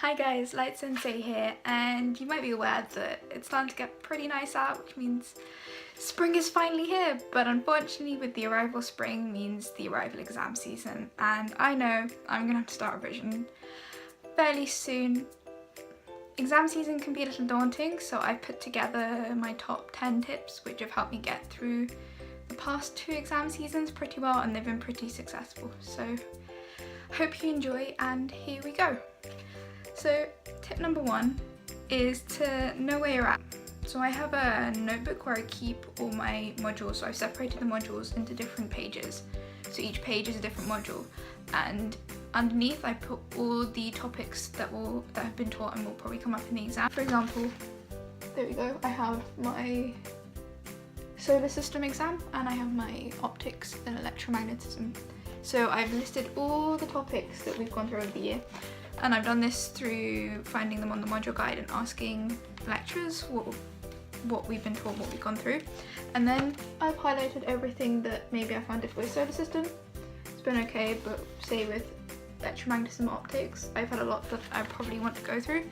Hi guys, Light Sensei here, and you might be aware that it's starting to get pretty nice out, which means spring is finally here, but unfortunately with the arrival of spring means the arrival of exam season, and I know I'm gonna have to start revision fairly soon. Exam season can be a little daunting, so I put together my top 10 tips which have helped me get through the past 2 exam seasons pretty well, and they've been pretty successful, so hope you enjoy, and here we go. So tip number 1 is to know where you're at. So I have a notebook where I keep all my modules, so I've separated the modules into different pages. So each page is a different module, and underneath I put all the topics that have been taught and will probably come up in the exam. For example, there we go, I have my solar system exam and I have my optics and electromagnetism. So I've listed all the topics that we've gone through over the year, and I've done this through finding them on the module guide and asking lecturers what we've been taught, what we've gone through. And then I've highlighted everything that maybe I found difficult with solar system. It's been okay, but say with electromagnetism optics, I've had a lot that I probably want to go through.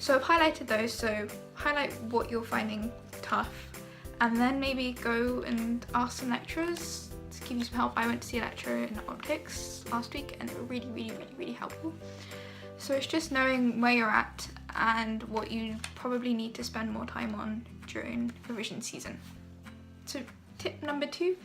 So I've highlighted those, so highlight what you're finding tough, and then maybe go and ask some lecturers to give you some help. I went to see a lecturer in optics last week and they were really helpful. So it's just knowing where you're at and what you probably need to spend more time on during revision season. So tip number 2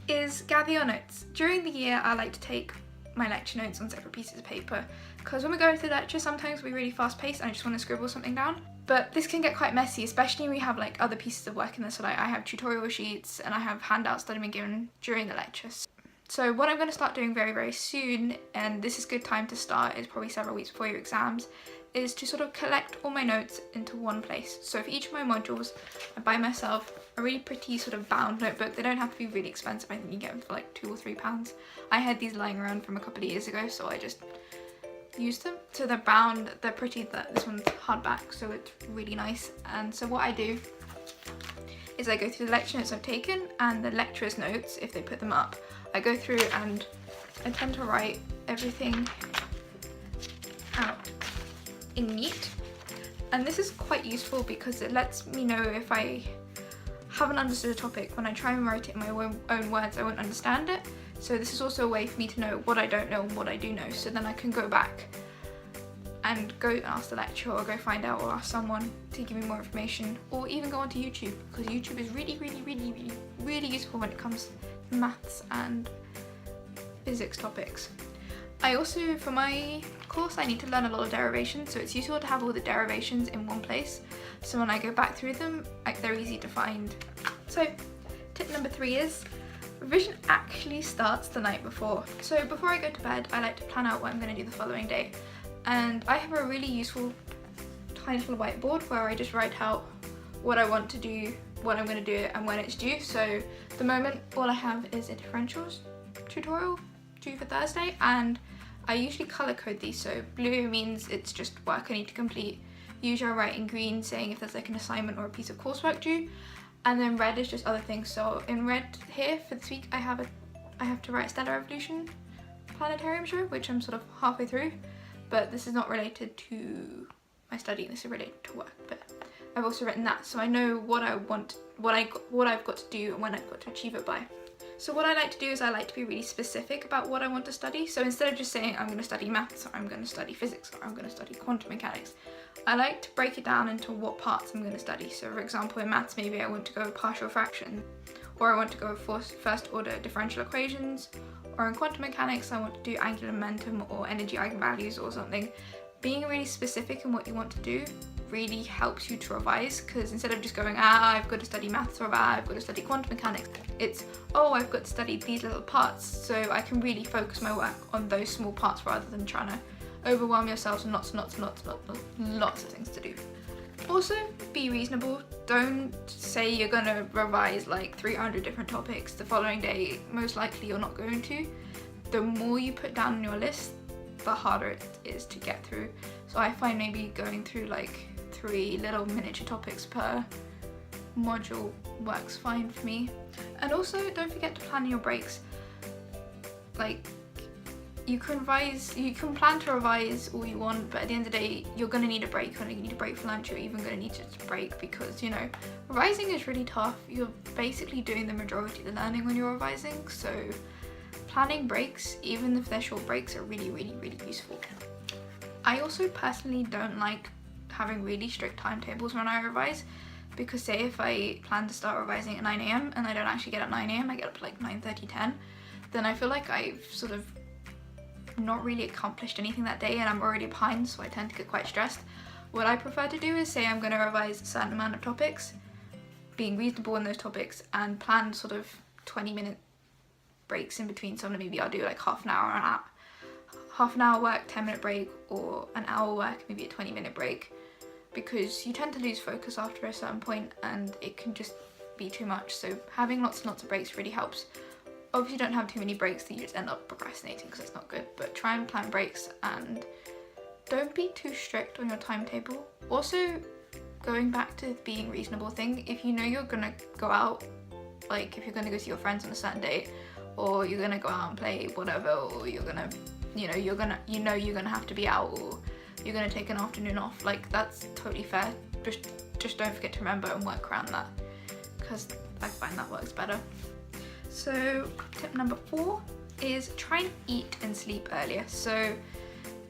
is gather your notes. During the year I like to take my lecture notes on separate pieces of paper, because when we go into the lecture sometimes we're really fast paced and I just want to scribble something down. But this can get quite messy, especially when we have like other pieces of work in there. So like I have tutorial sheets and I have handouts that have been given during the lectures. So what I'm going to start doing very soon, and this is a good time to start, is probably several weeks before your exams, is to sort of collect all my notes into one place. So for each of my modules I buy myself a really pretty sort of bound notebook. They don't have to be really expensive, I think you get them for like £2 or £3. I had these lying around from a couple of years ago, so I just used them. So they're bound, they're pretty, this one's hardback, so it's really nice. And so what I do is I go through the lecture notes I've taken and the lecturer's notes, if they put them up. I go through and I tend to write everything out in neat. And this is quite useful because it lets me know if I haven't understood a topic. When I try and write it in my own words, I won't understand it. So this is also a way for me to know what I don't know and what I do know. So then I can go back and go and ask the lecturer, or go find out, or ask someone to give me more information, or even go onto YouTube, because YouTube is really useful when it comes to maths and physics topics. I also, for my course, I need to learn a lot of derivations, so it's useful to have all the derivations in one place, so when I go back through them, they're easy to find. So tip number 3 is revision actually starts the night before. So before I go to bed, I like to plan out what I'm going to do the following day. And I have a really useful tiny little whiteboard where I just write out what I want to do, what I'm going to do, and when it's due. So at the moment all I have is a differentials tutorial due for Thursday, and I usually colour code these. So blue means it's just work I need to complete. Usually I write in green saying if there's like an assignment or a piece of coursework due, and then red is just other things. So in red here for this week I have to write Stellar Evolution Planetarium show, which I'm sort of halfway through. But this is not related to my study, this is related to work, but I've also written that, so I know what I want, what I've got to do and when I've got to achieve it by. So what I like to do is I like to be really specific about what I want to study. So instead of just saying I'm going to study maths, or I'm going to study physics, or I'm going to study quantum mechanics, I like to break it down into what parts I'm going to study. So for example in maths, maybe I want to go partial fraction, or I want to go for first order differential equations, or in quantum mechanics I want to do angular momentum or energy eigenvalues or something. Being really specific in what you want to do really helps you to revise, because instead of just going, I've got to study maths, or I've got to study quantum mechanics, it's, I've got to study these little parts, so I can really focus my work on those small parts rather than trying to overwhelm yourself with lots of things to do. Also, be reasonable. Don't say you're going to revise like 300 different topics the following day. Most likely you're not going to. The more you put down on your list, the harder it is to get through. So I find maybe going through like 3 little miniature topics per module works fine for me. And also don't forget to plan your breaks. Like you can plan to revise all you want, but at the end of the day, you're gonna need a break. You're gonna need a break for lunch, you're even gonna need to break because, you know, revising is really tough. You're basically doing the majority of the learning when you're revising, so planning breaks, even if they're short breaks, are really, really, really useful. I also personally don't like having really strict timetables when I revise, because say if I plan to start revising at 9 AM and I don't actually get up 9 AM, I get up like 9:30, 10, then I feel like I've sort of not really accomplished anything that day and I'm already behind, so I tend to get quite stressed. What I prefer to do is say I'm going to revise a certain amount of topics, being reasonable in those topics, and plan sort of 20-minute breaks in between. So maybe I'll do like half an hour work, 10-minute break, or an hour work, maybe a 20-minute break, because you tend to lose focus after a certain point and it can just be too much. So having lots and lots of breaks really helps. Obviously don't have too many breaks that you just end up procrastinating, because that's not good, but try and plan breaks and don't be too strict on your timetable. Also, going back to the being reasonable thing, if you know you're gonna go out, like if you're gonna go see your friends on a certain date, or you're gonna go out and play whatever, or you're gonna have to be out, or you're gonna take an afternoon off, like that's totally fair. Just don't forget to remember and work around that, because I find that works better. So tip number 4 is try and eat and sleep earlier. So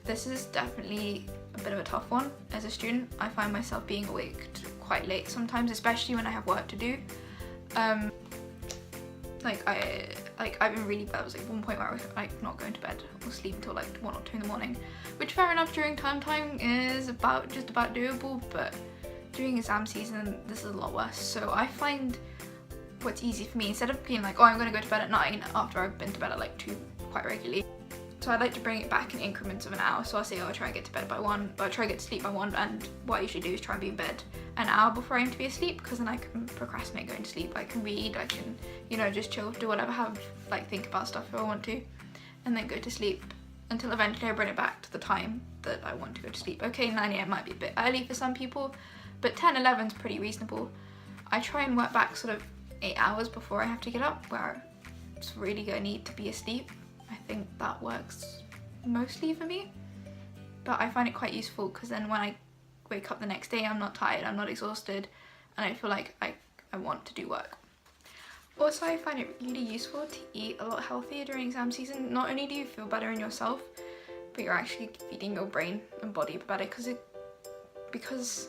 this is definitely a bit of a tough one. As a student, I find myself being awake quite late sometimes, especially when I have work to do. I've been really bad. It was like one point where I was like not going to bed or sleep until like 1 or 2 in the morning, which fair enough during term time is just about doable, but during exam season this is a lot worse. So I find what's easy for me, instead of being like, oh, I'm going to go to bed at 9 after I've been to bed at like 2 quite regularly. So I like to bring it back in increments of an hour. So I'll say, oh, I'll try and get to bed by 1, or I'll try and get to sleep by 1, and what I usually do is try and be in bed an hour before I aim to be asleep, because then I can procrastinate going to sleep. I can read, I can, you know, just chill, do whatever, think about stuff if I want to, and then go to sleep until eventually I bring it back to the time that I want to go to sleep. Okay, 9 AM might be a bit early for some people, but 10, 11 is pretty reasonable. I try and work back sort of 8 hours before I have to get up, where it's really gonna need to be asleep. I think that works mostly for me, but I find it quite useful because then when I wake up the next day, I'm not tired, I'm not exhausted, and I feel like I want to do work. Also, I find it really useful to eat a lot healthier during exam season. Not only do you feel better in yourself, but you're actually feeding your brain and body better, because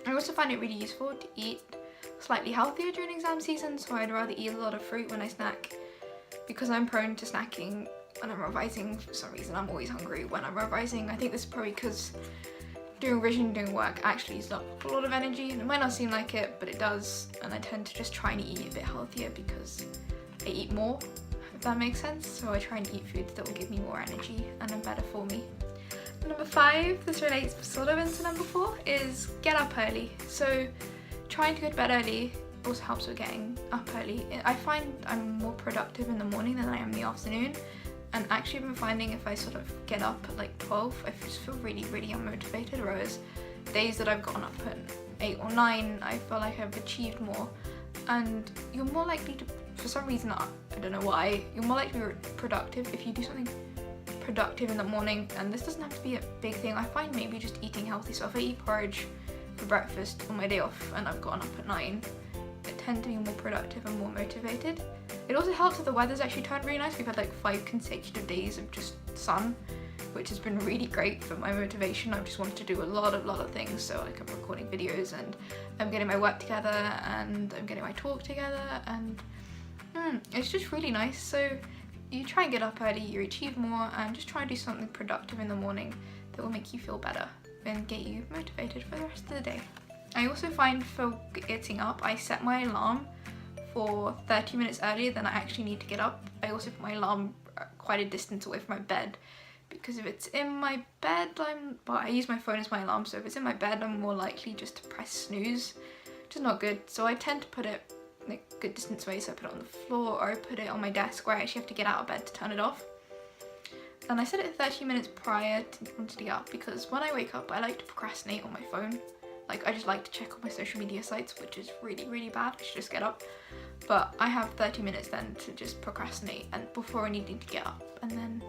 I also find it really useful to eat slightly healthier during exam season. So I'd rather eat a lot of fruit when I snack, because I'm prone to snacking when I'm revising. For some reason I'm always hungry when I'm revising. I think this is probably because doing revision, doing work actually uses up a lot of energy, and it might not seem like it, but it does, and I tend to just try and eat a bit healthier because I eat more, if that makes sense. So I try and eat foods that will give me more energy and are better for me. Number 5, this relates sort of into number 4, is get up early. So trying to go to bed early also helps with getting up early. I find I'm more productive in the morning than I am in the afternoon, and actually I've been finding if I sort of get up at like 12, I just feel really, really unmotivated, whereas days that I've gotten up at 8 or 9, I feel like I've achieved more, and you're more likely to, for some reason, I don't know why, you're more likely to be productive if you do something productive in the morning. And this doesn't have to be a big thing. I find maybe just eating healthy. So if I eat porridge for breakfast on my day off and I've gotten up at 9, I tend to be more productive and more motivated. It also helps that the weather's actually turned really nice. We've had like 5 consecutive days of just sun, which has been really great for my motivation. I've just wanted to do a lot of things. So like I'm recording videos, and I'm getting my work together, and I'm getting my talk together, and it's just really nice. So you try and get up early, you achieve more, and just try and do something productive in the morning that will make you feel better and get you motivated for the rest of the day. I also find for getting up, I set my alarm for 30 minutes earlier than I actually need to get up. I also put my alarm quite a distance away from my bed, because if it's in my bed, I use my phone as my alarm, so if it's in my bed, I'm more likely just to press snooze, which is not good. So I tend to put it like a good distance away, so I put it on the floor, or I put it on my desk where I actually have to get out of bed to turn it off. And I set it 30 minutes prior to get up, because when I wake up, I like to procrastinate on my phone. Like, I just like to check on my social media sites, which is really, really bad. I should just get up. But I have 30 minutes then to just procrastinate and before I need to get up, and then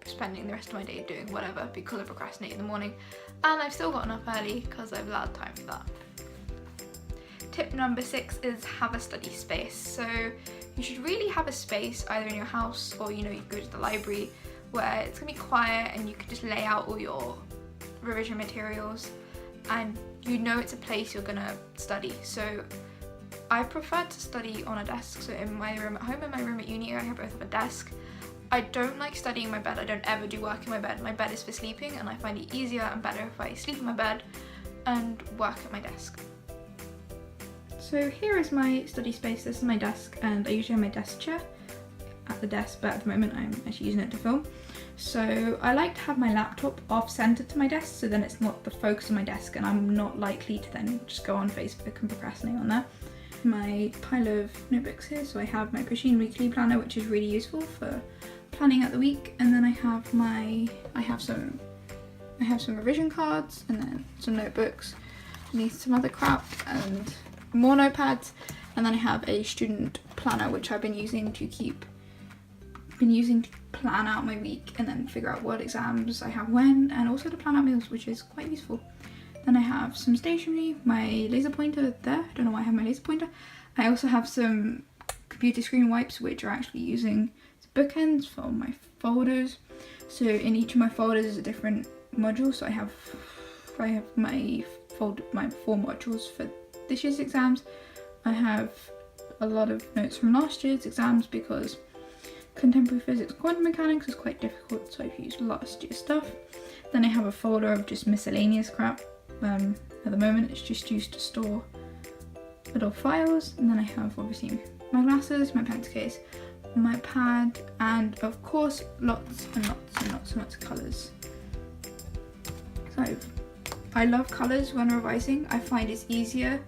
spending the rest of my day doing whatever because I procrastinate in the morning, and I've still gotten up early because I've allowed time for that. Tip number 6 is have a study space. So you should really have a space either in your house or, you know, you go to the library where it's gonna be quiet and you can just lay out all your revision materials and you know it's a place you're gonna study. So I prefer to study on a desk. So in my room at home and my room at uni, I have both of a desk. I don't like studying in my bed. I don't ever do work in my bed. My bed is for sleeping, and I find it easier and better if I sleep in my bed and work at my desk. So here is my study space. This is my desk, and I usually have my desk chair at the desk, but at the moment I'm actually using it to film. So I like to have my laptop off-centre to my desk, so then it's not the focus of my desk and I'm not likely to then just go on Facebook and procrastinate on that. My pile of notebooks here, so I have my Pusheen weekly planner, which is really useful for planning out the week, and then I have some revision cards, and then some notebooks, and some other crap, and more notepads, and then I have a student planner which I've been using to plan out my week and then figure out what exams I have when, and also to plan out meals, which is quite useful. Then I have some stationery, my laser pointer there, I don't know why I have my laser pointer. I also have some computer screen wipes which are actually using bookends for my folders. So in each of my folders is a different module, so I have my 4 modules for this year's exams. I have a lot of notes from last year's exams because contemporary physics, quantum mechanics is quite difficult, so I've used last year's stuff. Then I have a folder of just miscellaneous crap. At the moment it's just used to store little files, and then I have obviously my glasses, my pencil case, my pad, and of course lots and lots of colours. So I love colours when revising. I find it's easier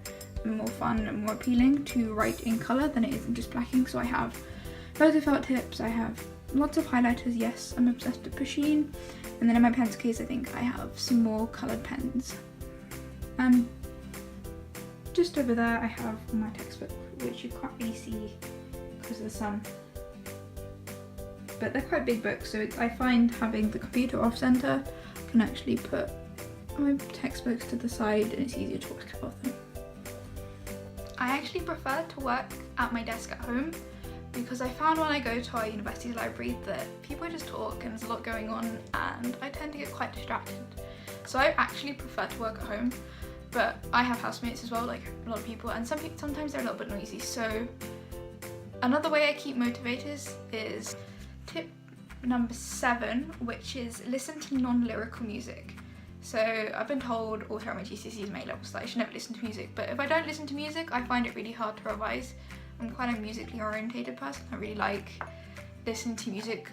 and more fun and more appealing to write in colour than it is in just black ink. So I have loads of felt tips, I have lots of highlighters, yes, I'm obsessed with Pusheen, and then in my pencil case I think I have some more coloured pens. And just over there I have my textbook, which you can't really see because of the sun. But they're quite big books, so I find having the computer off centre can actually put my textbooks to the side and it's easier to work above them. I actually prefer to work at my desk at home because I found when I go to our university's library that people just talk and there's a lot going on and I tend to get quite distracted. So I actually prefer to work at home, but I have housemates as well, like a lot of people, and sometimes they're a little bit noisy. So another way I keep motivated is tip number 7, which is listen to non-lyrical music. So I've been told all throughout my GCSEs and A-levels that I should never listen to music, but if I don't listen to music, I find it really hard to revise. I'm quite a musically orientated person. I really like listening to music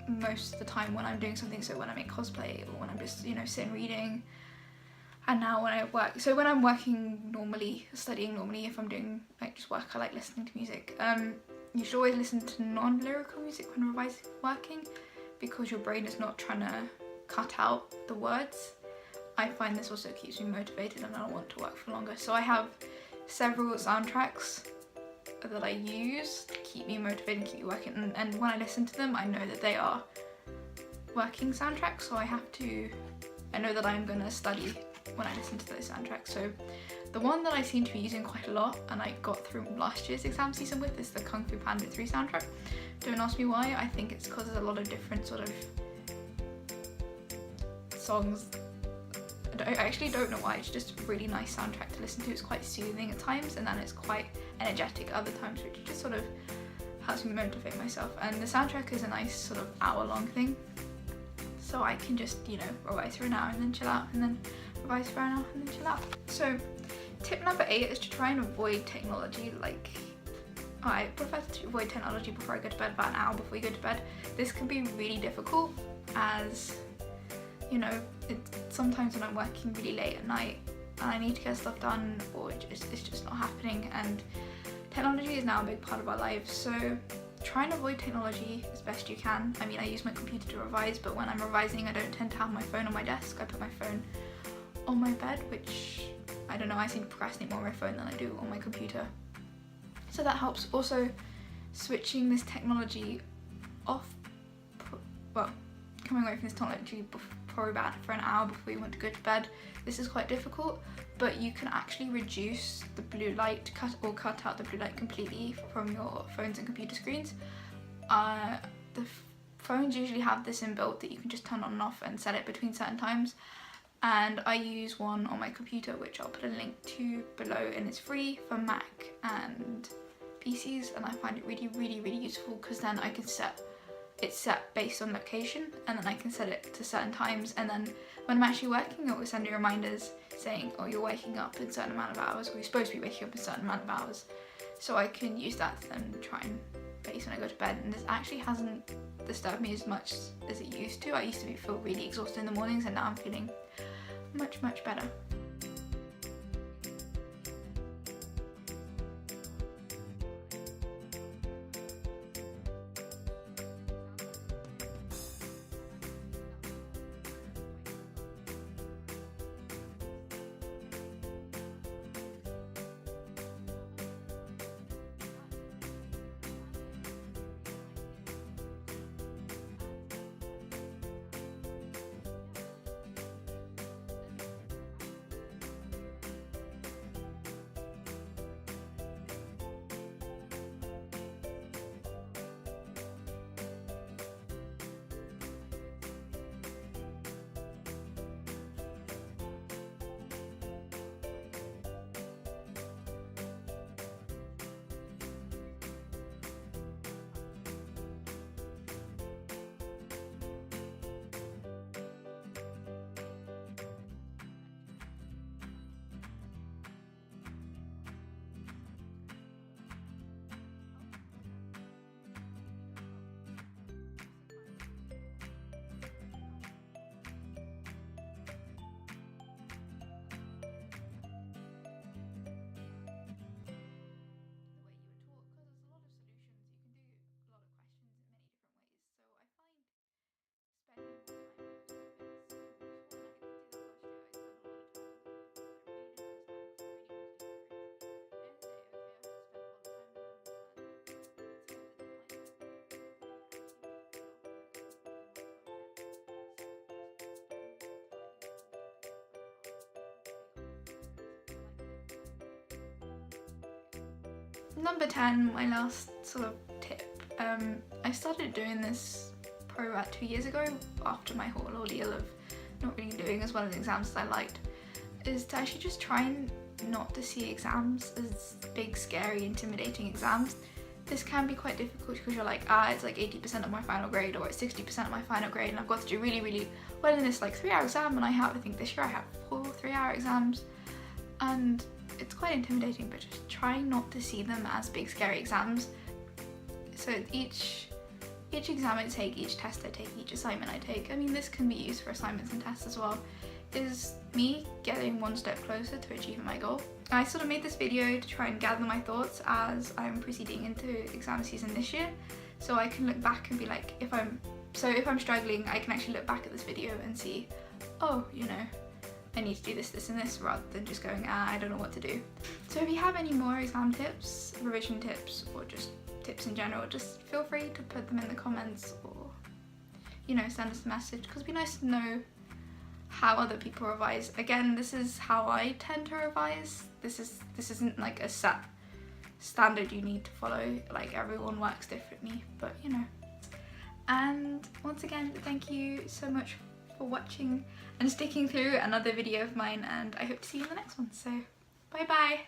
most of the time when I'm doing something, so when I make cosplay or when I'm just, you know, sitting reading. And now when I work, so when I'm working normally, studying normally, if I'm doing like just work, I like listening to music. You should always listen to non-lyrical music when revising working because your brain is not trying to cut out the words. I find this also keeps me motivated and I want to work for longer. So I have several soundtracks that I use to keep me motivated and keep me working, and when I listen to them I know that they are working soundtracks, so I know that I'm going to study when I listen to those soundtracks. So the one that I seem to be using quite a lot and I got through last year's exam season with is the Kung Fu Panda 3 soundtrack. Don't ask me why, I think it's because there's a lot of different sort of songs. I actually don't know why, it's just a really nice soundtrack to listen to. It's quite soothing at times and then it's quite energetic other times, which just sort of helps me motivate myself. And the soundtrack is a nice sort of hour-long thing, so I can just, you know, revise for an hour and then chill out, and then revise for an hour and then chill out. So tip number 8 is to try and avoid technology. Like, I prefer to avoid technology before I go to bed, about an hour before you go to bed. This can be really difficult as, you know, sometimes when I'm working really late at night and I need to get stuff done, or it's just not happening, and technology is now a big part of our lives, so try and avoid technology as best you can. I mean, I use my computer to revise, but when I'm revising I don't tend to have my phone on my desk. I put my phone on my bed, which, I don't know, I seem to procrastinate more on my phone than I do on my computer. So that helps. Also, switching this technology off, well, coming away from this tunnel literally probably about for an hour before you want to go to bed. This is quite difficult, but you can actually reduce the blue light, cut out the blue light completely from your phones and computer screens. The phones usually have this inbuilt that you can just turn on and off and set it between certain times, and I use one on my computer, which I'll put a link to below, and it's free for Mac and PCs, and I find it really useful because then I can set based on location, and then I can set it to certain times, and then when I'm actually working it will send me reminders saying, oh, you're waking up in a certain amount of hours, or you're supposed to be waking up in a certain amount of hours, so I can use that to then try and base when I go to bed. And this actually hasn't disturbed me as much as it used to. I used to feel really exhausted in the mornings, and now I'm feeling much better. Number 10, my last sort of tip. I started doing this probably about 2 years ago after my whole ordeal of not really doing as well in exams as I liked, is to actually just try and not to see exams as big, scary, intimidating exams. This can be quite difficult because you're like, it's like 80% of my final grade, or it's 60% of my final grade, and I've got to do really well in this like 3-hour exam, and I think this year I have 4 3-hour exams, and it's quite intimidating, but just try not to see them as big, scary exams. So each exam I take, each test I take, each assignment I take, I mean this can be used for assignments and tests as well, is me getting one step closer to achieving my goal. I sort of made this video to try and gather my thoughts as I'm proceeding into exam season this year, so I can look back and be like, if I'm struggling, I can actually look back at this video and see, oh, you know, I need to do this, and this, rather than just going, I don't know what to do. So if you have any more exam tips, revision tips, or just tips in general, just feel free to put them in the comments, or, you know, send us a message, because it'd be nice to know how other people revise. Again, this is how I tend to revise. This isn't like a set standard you need to follow, like everyone works differently, but you know. And once again, thank you so much for watching and sticking through another video of mine, and I hope to see you in the next one. So bye bye.